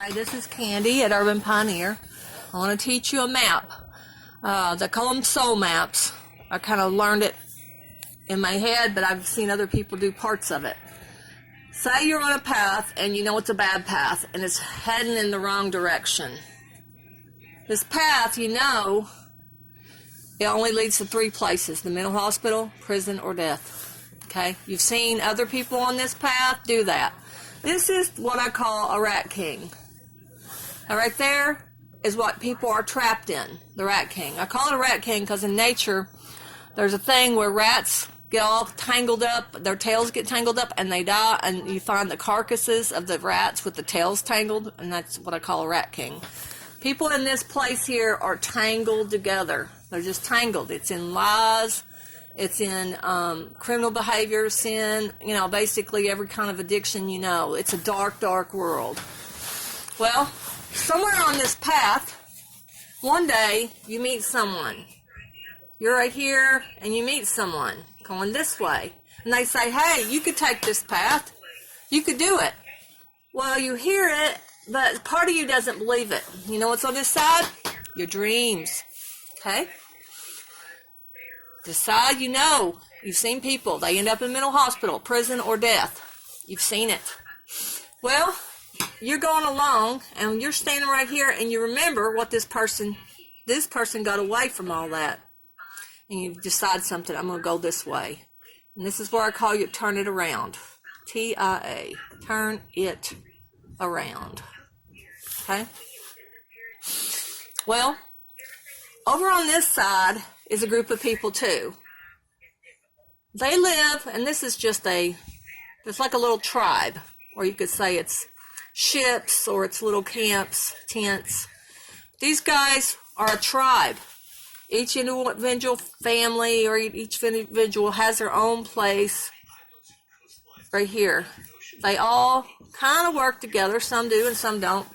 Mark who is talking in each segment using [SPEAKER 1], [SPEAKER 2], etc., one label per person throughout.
[SPEAKER 1] Hi, this is Candy at Urban Pioneer. I want to teach you a map. They call them soul maps. I kind of learned it in my head, but I've seen other people do parts of it. Say you're on a path and you know it's a bad path and it's heading in the wrong direction. This path, you know, it only leads to three places: the mental hospital, prison, or death. Okay? You've seen other people on this path do that. This is what I call a rat king. Now right there is what people are trapped in, the rat king. I call it a rat king because in nature, there's a thing where rats get all tangled up, their tails get tangled up, and they die, and you find the carcasses of the rats with the tails tangled, and that's what I call a rat king. People in this place here are tangled together. They're just tangled. It's in lies. It's in criminal behavior, sin, basically every kind of addiction you know. It's a dark, dark world. Well, somewhere on this path, one day you meet someone. You're right here and you meet someone going this way. And they say, hey, you could take this path. You could do it. Well, you hear it, but part of you doesn't believe it. You know what's on this side? Your dreams. Okay? Decide you know. You've seen people. They end up in mental hospital, prison, or death. You've seen it. Well, you're going along, and you're standing right here, and you remember what this person got away from all that. And you decide something. I'm going to go this way. And this is where I call you turn it around. TIA. Turn it around. Okay? Well, over on this side is a group of people too. They live, and this is just it's like a little tribe, or you could say it's ships, or it's little camps, tents. These guys are a tribe. Each individual family or each individual has their own place right here. They all kind of work together. Some do and some don't.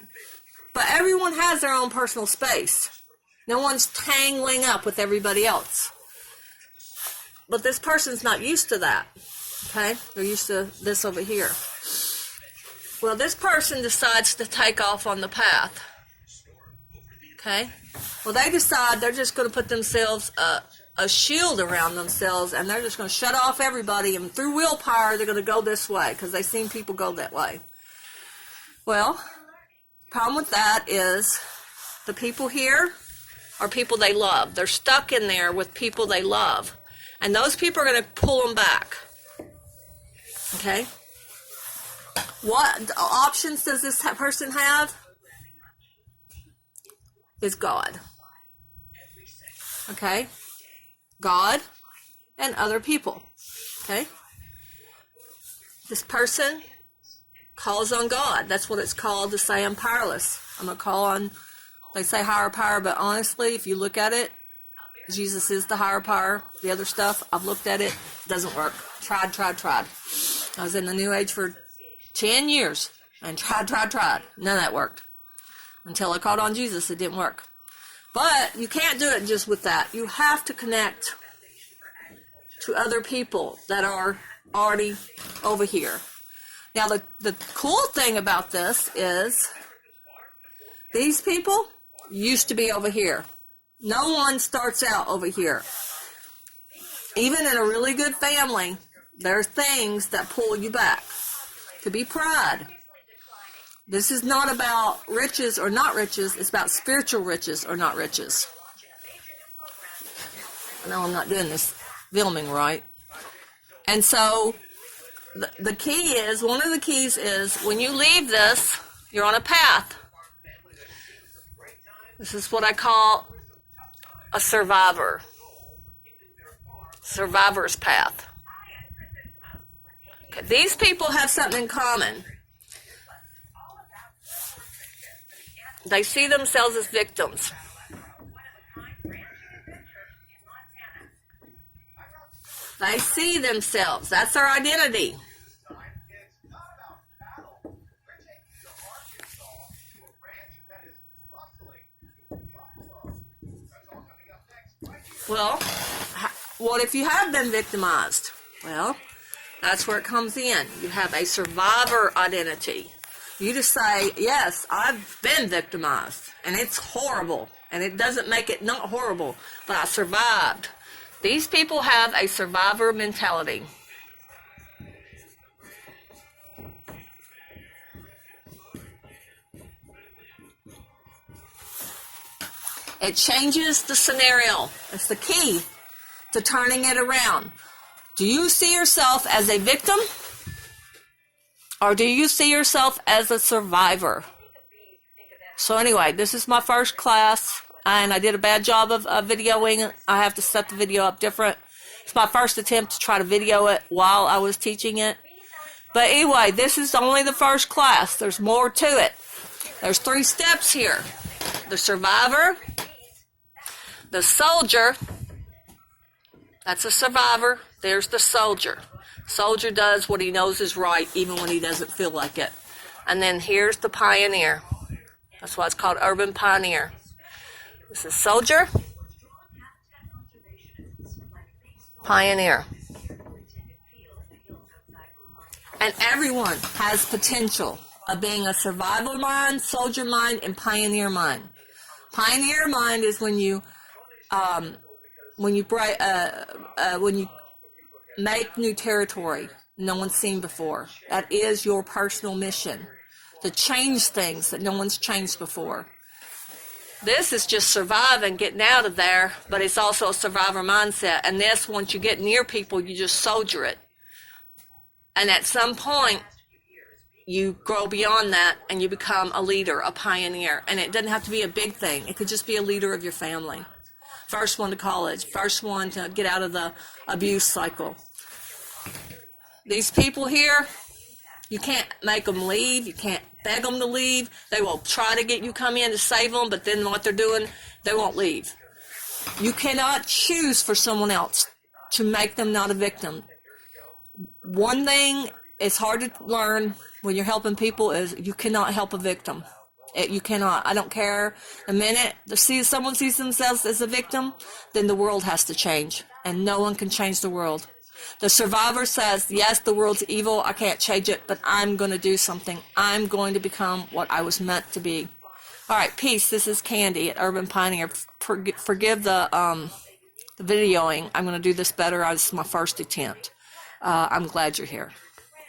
[SPEAKER 1] But everyone has their own personal space. No one's tangling up with everybody else. But this person's not used to that. Okay? They're used to this over here. Well, this person decides to take off on the path. Okay? Well, they decide they're just going to put themselves a shield around themselves, and they're just going to shut off everybody, and through willpower, they're going to go this way, because they've seen people go that way. Well, the problem with that is the people here are people they love. They're stuck in there with people they love. And those people are going to pull them back. Okay? What options does this person have? Is God. Okay? God and other people. Okay? This person calls on God. That's what it's called to say I'm powerless. I'm going to call on, they say higher power, but honestly, if you look at it, Jesus is the higher power. The other stuff, I've looked at it, doesn't work. Tried. I was in the New Age for 10 years and tried. None of that worked. Until I called on Jesus, it didn't work. But you can't do it just with that. You have to connect to other people that are already over here. Now, the cool thing about this is these people used to be over here. No one starts out over here. Even in a really good family, there are things that pull you back. Could be pride. This is not about riches or not riches. It's about spiritual riches or not riches. I know I'm not doing this filming right. And so the key is, one of the keys is, when you leave this, you're on a path. This is what I call a survivor. Survivor's path. Okay, these people have something in common. They see themselves as victims. They see themselves. That's their identity. Well, what if you have been victimized? Well, that's where it comes in. You have a survivor identity. You just say, yes, I've been victimized, and it's horrible, and it doesn't make it not horrible, but I survived. These people have a survivor mentality. It changes the scenario. It's the key to turning it around. Do you see yourself as a victim? Or do you see yourself as a survivor? So anyway, this is my first class, and I did a bad job of videoing. I have to set the video up different. It's my first attempt to try to video it while I was teaching it. But anyway, this is only the first class. There's more to it. There's 3 steps here. The survivor, the soldier, that's a survivor. There's the soldier. Soldier does what he knows is right, even when he doesn't feel like it. And then here's the pioneer. That's why it's called Urban Pioneer. This is soldier, pioneer. And everyone has potential of being a survival mind, soldier mind, and pioneer mind. Pioneer mind is when you make new territory no one's seen before. That is your personal mission, to change things that no one's changed before. This is just surviving, getting out of there, but it's also a survivor mindset. And this, once you get near people, you just soldier it. And at some point, you grow beyond that and you become a leader, a pioneer. And it doesn't have to be a big thing. It could just be a leader of your family. First one to college, first one to get out of the abuse cycle. These people here, you can't make them leave. You can't beg them to leave. They will try to get you come in to save them, but then what they're doing, they won't leave. You cannot choose for someone else to make them not a victim. One thing is hard to learn when you're helping people is you cannot help a victim. You cannot. I don't care. The minute someone sees themselves as a victim, then the world has to change. And no one can change the world. The survivor says, yes, the world's evil. I can't change it, but I'm going to do something. I'm going to become what I was meant to be. All right, peace. This is Candy at Urban Pioneer. Forgive the videoing. I'm going to do this better. This is my first attempt. I'm glad you're here.